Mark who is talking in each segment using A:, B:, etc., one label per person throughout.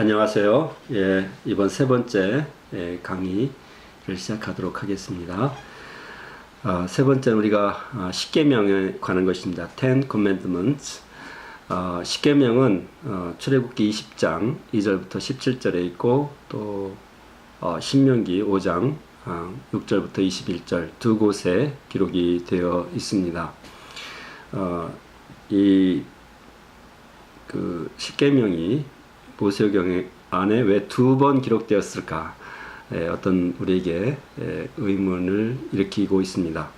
A: 안녕하세요. 이번 세 번째 강의를 시작하도록 하겠습니다. 세 번째는 우리가 십계명에 관한 것입니다. Ten Commandments. 십계명은 출애굽기 20장 2절부터 17절에 있고 또 신명기 5장 6절부터 21절 두 곳에 기록이 되어 있습니다. 그 십계명이 모세오경 안에 왜 두 번 기록되었을까? 어떤 우리에게 의문을 일으키고 있습니다.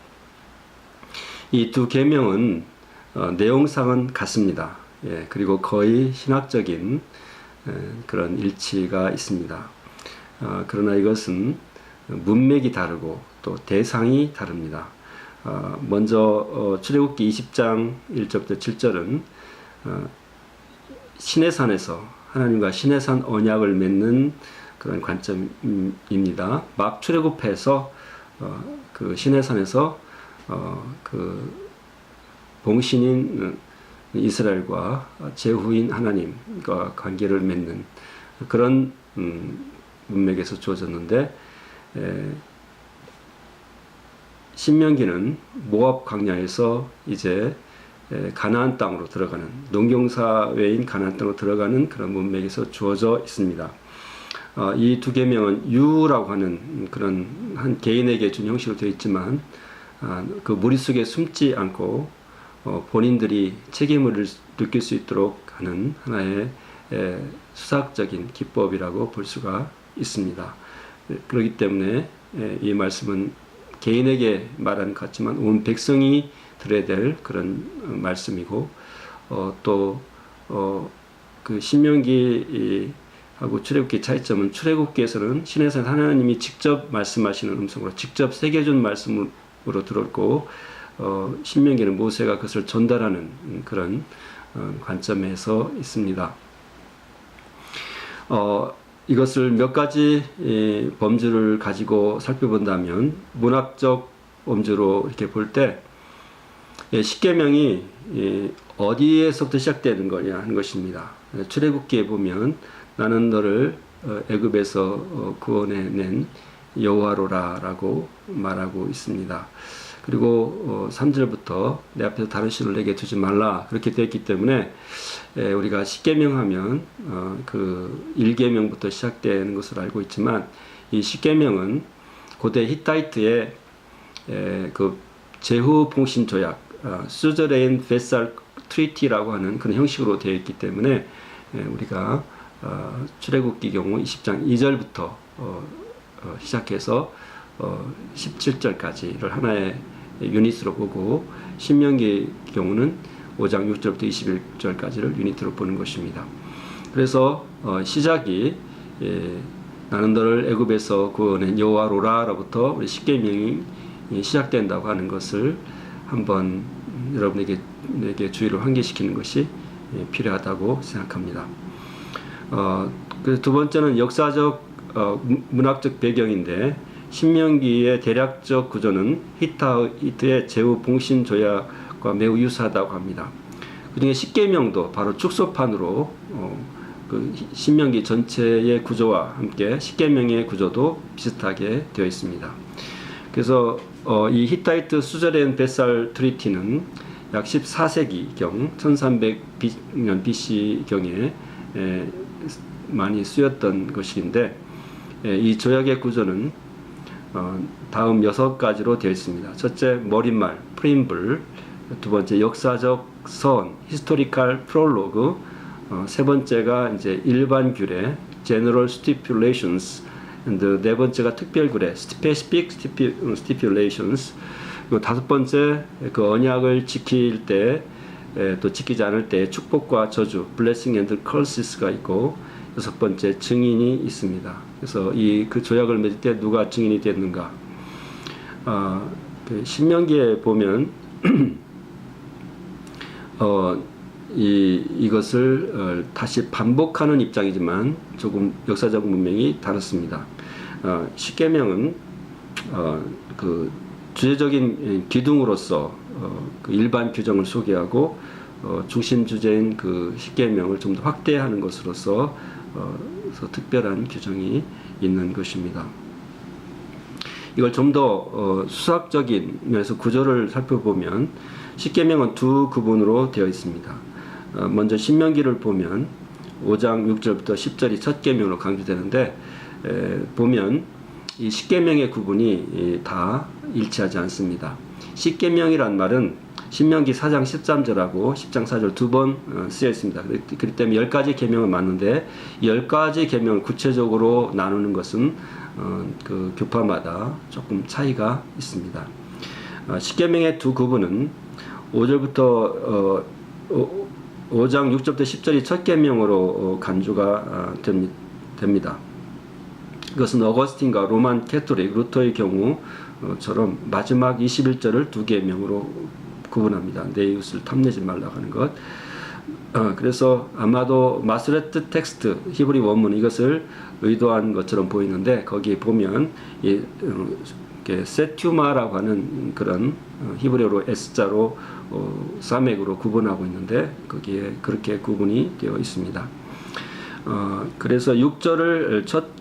A: 이 두 계명은 내용상은 같습니다. 그리고 거의 신학적인 그런 일치가 있습니다. 그러나 이것은 문맥이 다르고 또 대상이 다릅니다. 먼저 출애굽기 20장 1절부터 7절은 시내산에서 하나님과 시내산 언약을 맺는 그런 관점입니다. 막 출애굽해서 그 시내산에서 그 봉신인 이스라엘과 제후인 하나님과 관계를 맺는 그런 문맥에서 주어졌는데, 신명기는 모압 광야에서 이제 가나안 땅으로 들어가는, 농경사회인 가나안 땅으로 들어가는 그런 문맥에서 주어져 있습니다. 이 두 계명은 유라고 하는 그런 한 개인에게 준 형식으로 되어 있지만 그 무리 속에 숨지 않고 본인들이 책임을 느낄 수 있도록 하는 하나의 수학적인 기법이라고 볼 수가 있습니다. 그렇기 때문에 이 말씀은 개인에게 말하는 것 같지만 온 백성이 들어야 될 그런 말씀이고, 또 그 신명기하고 출애굽기 차이점은, 출애굽기에서는 시내산 하나님이 직접 말씀하시는 음성으로 직접 새겨준 말씀으로 들었고, 신명기는 모세가 그것을 전달하는 그런 관점에서 있습니다. 이것을 몇 가지 범주를 가지고 살펴본다면, 문학적 범주로 이렇게 볼 때 십계명이 어디에서부터 시작되는 거냐 하는 것입니다. 출애굽기에 보면 나는 너를 애굽에서 구원해낸 여호와로라라고 말하고 있습니다. 그리고 3절부터 내 앞에서 다른 신을 내게 두지 말라, 그렇게 되어 있기 때문에 우리가 십계명 하면 그 1계명부터 시작되는 것으로 알고 있지만, 이 십계명은 고대 히타이트의 그 제후 봉신 조약, 수저레인 베살 트리티라고 하는 그런 형식으로 되어 있기 때문에 우리가 출애굽기 경우 20장 2절부터 시작해서 17절까지를 하나의 유닛으로 보고, 신명기 경우는 5장 6절부터 21절까지를 유닛으로 보는 것입니다. 그래서 시작이 나는 너를 애굽에서 구원한 여호와로라로부터 우리 십계명이 시작된다고 하는 것을 한번 여러분에게 주의를 환기시키는 것이 필요하다고 생각합니다. 두 번째는 역사적 문학적 배경인데, 신명기의 대략적 구조는 히타이트의 제후 봉신 조약과 매우 유사하다고 합니다. 그중에 십계명도 바로 축소판으로 그 신명기 전체의 구조와 함께 십계명의 구조도 비슷하게 되어 있습니다. 그래서 이 히타이트 수저렌 베살 트리티는 약 14세기경 1300년 BC경에 많이 쓰였던 것인데, 이 조약의 구조는 다음 6가지로 되어 있습니다. 첫째, 머릿말, 프리임블. 두 번째, 역사적 서원, 히스토리컬 프롤로그. 세 번째가 이제 일반 규례, general stipulations. 네 번째가 특별 규례, specific stipulations. 그리고 다섯 번째, 그 언약을 지킬 때, 또 지키지 않을 때 축복과 저주, blessing and curses가 있고, 여섯 번째, 증인이 있습니다. 그래서 그 조약을 맺을 때 누가 증인이 됐는가? 그 신명기에 보면 이것을 다시 반복하는 입장이지만 조금 역사적 문명이 다릅니다. 십계명은 그 주제적인 기둥으로서 그 일반 규정을 소개하고 중심 주제인 그 십계명을 좀 더 확대하는 것으로서 특별한 규정이 있는 것입니다. 이걸 좀 더 수학적인 면에서 구조를 살펴보면 십계명은 두 구분으로 되어 있습니다. 먼저 신명기를 보면 5장 6절부터 10절이 첫 계명으로 강조되는데 보면 이 십계명의 구분이 다 일치하지 않습니다. 십계명이란 말은 신명기 4장 13절하고 10장 4절 두 번 쓰여 있습니다. 그렇기 때문에 10가지 계명은 맞는데 이 10가지 계명을 구체적으로 나누는 것은 그 교파마다 조금 차이가 있습니다. 십계명의 두 구분은 5절부터 5장 6절부터 10절이 첫 계명으로 간주가 됩니다. 이것은 어거스틴과 로만 캐토릭 루터의 경우처럼 마지막 21절을 두 계명으로 구분합니다. 내 이웃을 탐내지 말라고 하는 것. 그래서 아마도 마스레트 텍스트 히브리 원문 이것을 의도한 것처럼 보이는데 거기에 보면 이 세튜마라고 하는 그런 히브리어로 S자로 사맥으로 구분하고 있는데 거기에 그렇게 구분이 되어 있습니다. 그래서 6절을 첫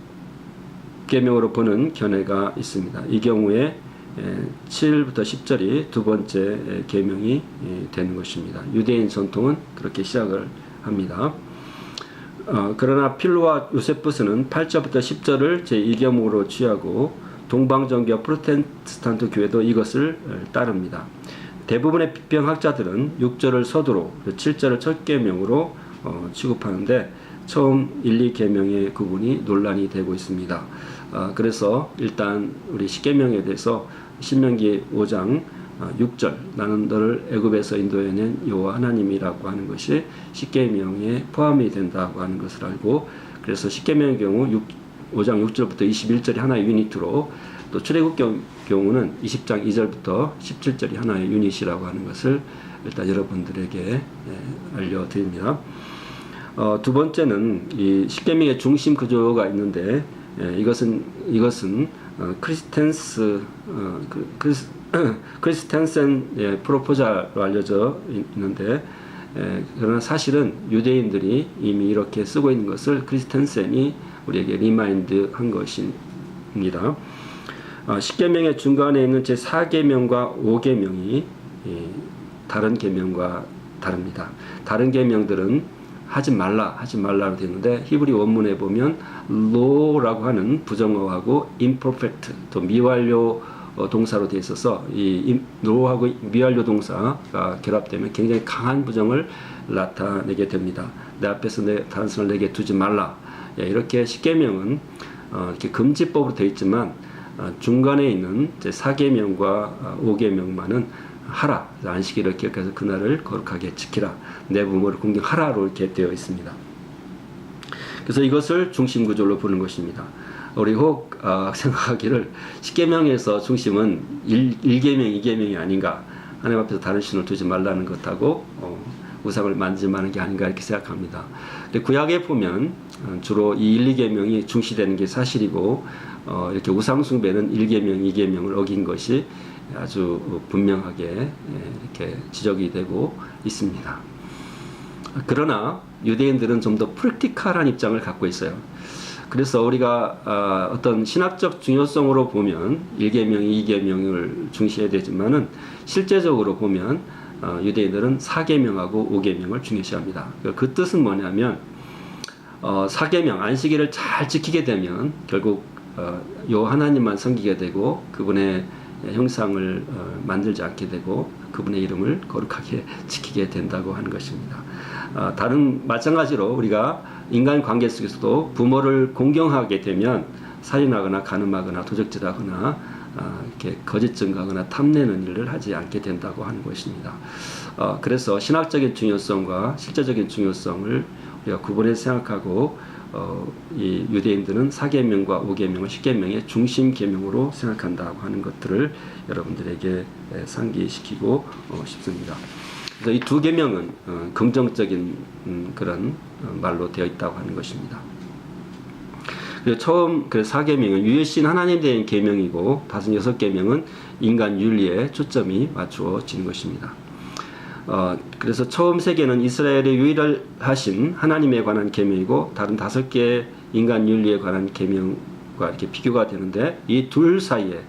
A: 계명으로 보는 견해가 있습니다. 이 경우에 7부터 10절이 두 번째 계명이 되는 것입니다. 유대인 전통은 그렇게 시작을 합니다. 그러나 필로와 요세푸스는 8절부터 10절을 제2계명으로 취하고 동방정교와 프로테스탄트 교회도 이것을 따릅니다. 대부분의 비평학자들은 6절을 서두로 7절을 첫 계명으로 취급하는데 처음 1, 2계명의 구분이 논란이 되고 있습니다. 그래서 일단 우리 십계명에 대해서 신명기 5장 6절 나는 너를 애굽에서 인도해낸 여호와 하나님이라고 하는 것이 십계명에 포함이 된다고 하는 것을 알고 그래서 십계명의 경우 5장 6절부터 21절이 하나의 유니트로 또 출애굽 경우는 20장 2절부터 17절이 하나의 유닛이라고 하는 것을 일단 여러분들에게 알려드립니다. 두 번째는 이 십계명의 중심 구조가 있는데 이것은 크리스텐센 프로포자로 알려져 있는데 그러나 사실은 유대인들이 이미 이렇게 쓰고 있는 것을 크리스텐센이 우리에게 리마인드한 것입니다. 십계명의 중간에 있는 제4계명과 5계명이 다른 계명과 다릅니다. 다른 계명들은 하지 말라로 되어 있는데 히브리 원문에 보면 law라고 하는 부정어하고 imperfect 또 미완료 동사로 되어 있어서 이 law하고 미완료 동사가 결합되면 굉장히 강한 부정을 나타내게 됩니다. 내 앞에서 내 단선을 내게 두지 말라. 이렇게 십계명은 이렇게 금지법으로 되어 있지만 중간에 있는 제4계명과 5계명만은 하라. 안식일을 기억해서 그날을 거룩하게 지키라. 내 부모를 공경하라로 이렇게 되어 있습니다. 그래서 이것을 중심 구조로 보는 것입니다. 우리 혹 생각하기를 십계명에서 중심은 1계명, 2계명이 아닌가. 하나님 앞에서 다른 신을 두지 말라는 것하고 우상을 만지지 마는 게 아닌가 이렇게 생각합니다. 근데 구약에 보면 주로 이 1, 2계명이 중시되는 게 사실이고 이렇게 우상 숭배는 1계명, 2계명을 어긴 것이 아주 분명하게 이렇게 지적이 되고 있습니다. 그러나 유대인들은 좀 더 프랙티컬한 입장을 갖고 있어요. 그래서 우리가 어떤 신학적 중요성으로 보면 1계명, 2계명을 중시해야 되지만은 실제적으로 보면 유대인들은 4계명하고 5계명을 중요시합니다. 그 뜻은 뭐냐면 4계명 안식일을 잘 지키게 되면 결국 요 하나님만 섬기게 되고 그분의 형상을 만들지 않게 되고 그분의 이름을 거룩하게 지키게 된다고 하는 것입니다. 마찬가지로 우리가 인간 관계 속에서도 부모를 공경하게 되면 살인하거나 간음하거나 도적질하거나 이렇게 거짓 증거하거나 탐내는 일을 하지 않게 된다고 하는 것입니다. 그래서 신학적인 중요성과 실제적인 중요성을 우리가 구분해서 생각하고 이 유대인들은 4계명과 5계명을 10계명의 중심 계명으로 생각한다고 하는 것들을 여러분들에게 상기시키고 싶습니다. 그래서 이 두 계명은 긍정적인 그런 말로 되어 있다고 하는 것입니다. 그래서 처음 4계명은 유일신 하나님에 대한 계명이고 56계명은 인간 윤리에 초점이 맞추어지는 것입니다. 그래서 처음 세 개는 이스라엘의 유일하신 하나님에 관한 계명이고 다른 5개의 인간 윤리에 관한 계명과 이렇게 비교가 되는데 이 둘 사이에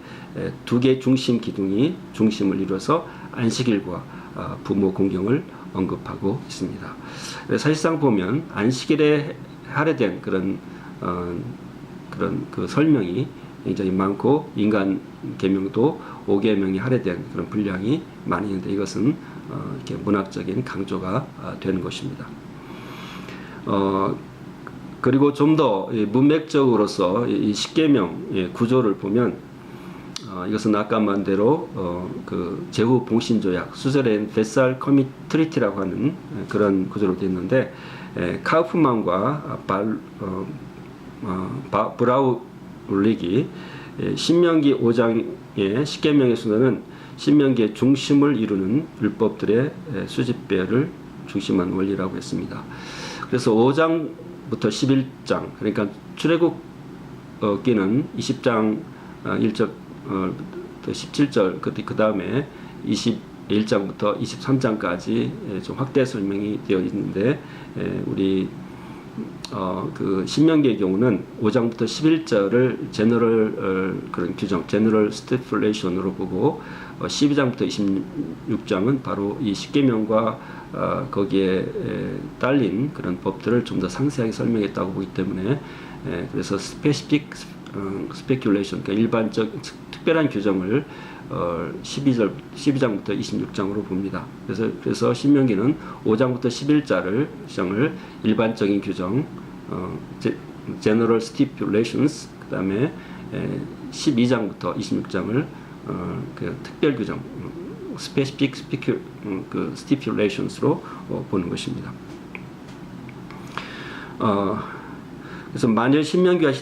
A: 2개의 중심 기둥이 중심을 이루어서 안식일과 부모 공경을 언급하고 있습니다. 사실상 보면 안식일에 할애된 그런 그 설명이 굉장히 많고 인간 계명도 5계명이 할애된 그런 분량이 많이 있는데 이것은 이렇게 문학적인 강조가 되는 것입니다. 그리고 좀 더 문맥적으로서 이 10계명 구조를 보면 이것은 아까 말한 대로 그 제후 봉신조약 수절엔 베살 커밋 트리티라고 하는 그런 구조로 되어 있는데 카우프만과 브라울릭이 신명기 5장의 10계명의 순서는 신명기의 중심을 이루는 율법들의 수집배를 중심한 원리라고 했습니다. 그래서 5장부터 11장 그러니까 출애굽기는 20장 1절 17절 그 다음에 21장부터 23장까지 좀 확대 설명이 되어 있는데 우리 그 신명기의 경우는 5장부터 11절을 제너럴 그런 규정, 제너럴 스티플레이션으로 보고 12장부터 26장은 바로 이 10계명과 거기에 딸린 그런 법들을 좀 더 상세하게 설명했다고 보기 때문에 그래서 스페큘레이션, 그러니까 일반적 특별한 규정을 12장부터 26장으로 봅니다. 그래서 신명기는 5장부터 11장을 일반적인 규정, general stipulations, 그 다음에 12장부터 26장을 그 특별 규정, specific 그 stipulations로 보는 것입니다. 그래서 만일 신명기와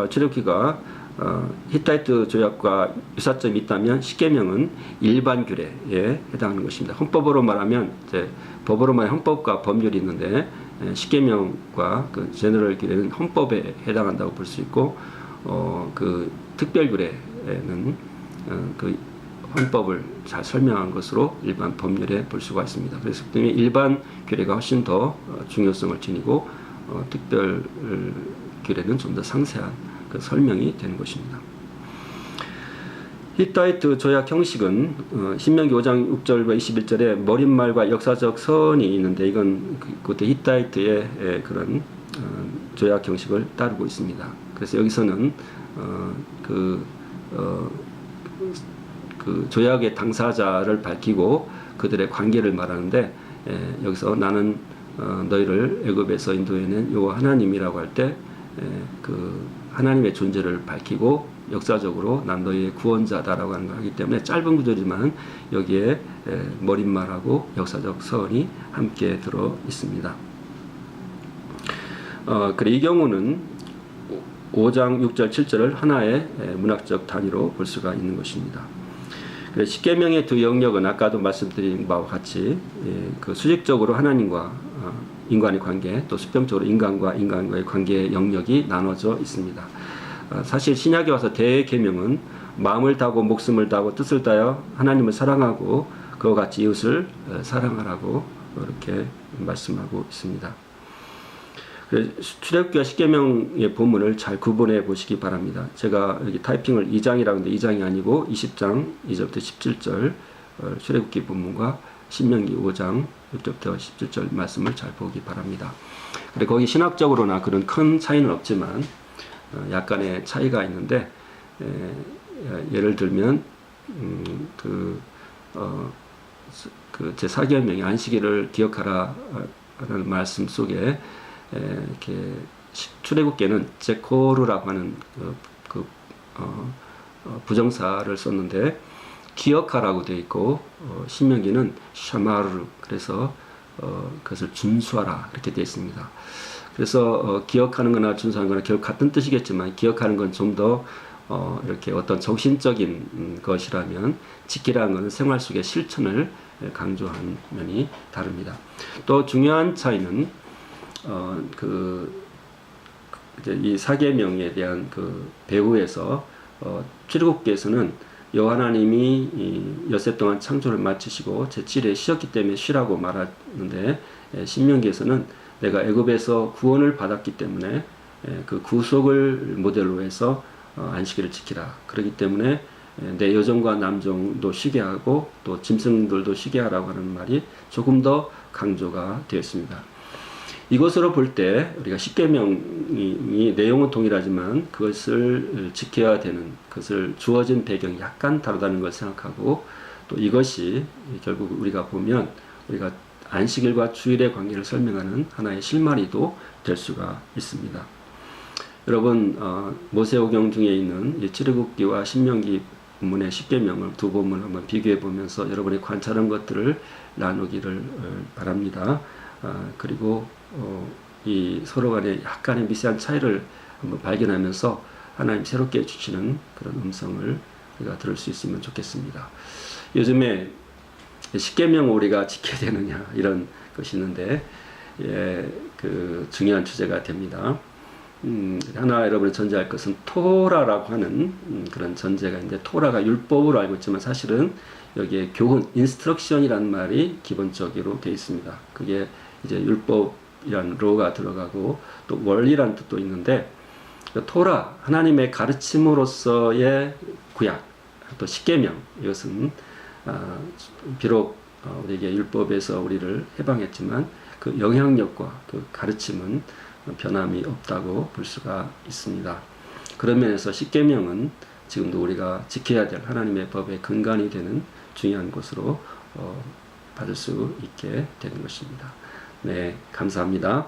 A: 출애굽기가 히타이트 조약과 유사점이 있다면 10계명은 일반 규례에 해당하는 것입니다. 헌법으로 말하면 법으로 말하면 헌법과 법률이 있는데 10계명과 그 제너럴 규례는 헌법에 해당한다고 볼 수 있고 그 특별 규례는 그 헌법을 잘 설명한 것으로 일반 법률에 볼 수가 있습니다. 그래서 때문에 일반 규례가 훨씬 더 중요성을 지니고 특별 규례는 좀 더 상세한 그 설명이 되는 것입니다. 히타이트 조약 형식은 신명기 5장 6절과 21절에 머릿말과 역사적 선이 있는데 이건 그때 히타이트의 그런 조약 형식을 따르고 있습니다. 그래서 여기서는 그 조약의 당사자를 밝히고 그들의 관계를 말하는데 여기서 나는 너희를 애굽에서 인도해낸 여호와 하나님이라고 할 때 그 하나님의 존재를 밝히고 역사적으로 난 너희의 구원자다라고 하는 걸 하기 때문에 짧은 구절이지만 여기에 머릿말하고 역사적 선이 함께 들어 있습니다. 그래 이 경우는 5장 6절 7절을 하나의 문학적 단위로 볼 수가 있는 것입니다. 10계명의 두 영역은 아까도 말씀드린 바와 같이 그 수직적으로 하나님과 인간의 관계, 또 수평적으로 인간과 인간과의 관계의 영역이 나눠져 있습니다. 사실 신약에 와서 대계명은 마음을 다하고 목숨을 다하고 뜻을 다하여 하나님을 사랑하고 그와 같이 이웃을 사랑하라고 이렇게 말씀하고 있습니다. 출애굽기와 10계명의 본문을 잘 구분해 보시기 바랍니다. 제가 여기 타이핑을 2장이라고 하는데 2장이 아니고 20장 2절부터 17절 출애굽기 본문과 신명기 5장 6절부터 17절 말씀을 잘 보기 바랍니다. 그리고 거기 신학적으로나 그런 큰 차이는 없지만 약간의 차이가 있는데 예를 들면 그 제4계명의 안식일을 기억하라 라는 말씀 속에 이렇게 출애굽기에는 제코르라고 하는 부정사를 썼는데 기억하라고 되어 있고 신명기는 샤마르 그래서 그것을 준수하라 이렇게 되어 있습니다. 그래서 기억하는 거나 준수하는 거나 결국 같은 뜻이겠지만 기억하는 건 좀 더 이렇게 어떤 정신적인 것이라면 지키라는 것은 생활 속의 실천을 강조한 면이 다릅니다. 또 중요한 차이는 이제 이 4계명에 대한 그 배후에서 출애굽기에서는 여호와 하나님이 엿새 동안 창조를 마치시고 제7일에 쉬었기 때문에 쉬라고 말하는데 신명기에서는 내가 애굽에서 구원을 받았기 때문에 그 구속을 모델로 해서 안식일을 지키라. 그렇기 때문에 내 여종과 남종도 쉬게 하고 또 짐승들도 쉬게 하라고 하는 말이 조금 더 강조가 되었습니다. 이것으로 볼 때 우리가 십계명이 내용은 동일하지만 그것을 지켜야 되는 것을 주어진 배경이 약간 다르다는 걸 생각하고 또 이것이 결국 우리가 보면 우리가 안식일과 주일의 관계를 설명하는 하나의 실마리도 될 수가 있습니다. 여러분 모세오경 중에 있는 출애굽기와 신명기 본문의 십계명을 두 본문을 한번 비교해 보면서 여러분이 관찰한 것들을 나누기를 바랍니다. 그리고 이 서로 간의 약간의 미세한 차이를 한번 발견하면서 하나님 새롭게 주시는 그런 음성을 우리가 들을 수 있으면 좋겠습니다. 요즘에 십계명 우리가 지켜야 되느냐 이런 것이 있는데 그 중요한 주제가 됩니다. 하나 여러분이 전제할 것은 토라라고 하는 그런 전제가 있는데 토라가 율법으로 알고 있지만 사실은 여기에 교훈, 인스트럭션이라는 말이 기본적으로 되어 있습니다. 그게 이제 율법이라는 로가 들어가고 또 원리라는 뜻도 있는데 토라, 하나님의 가르침으로서의 구약, 또 십계명 이것은 비록 우리에게 율법에서 우리를 해방했지만 그 영향력과 그 가르침은 변함이 없다고 볼 수가 있습니다. 그런 면에서 십계명은 지금도 우리가 지켜야 될 하나님의 법의 근간이 되는 중요한 것으로 받을 수 있게 되는 것입니다. 네, 감사합니다.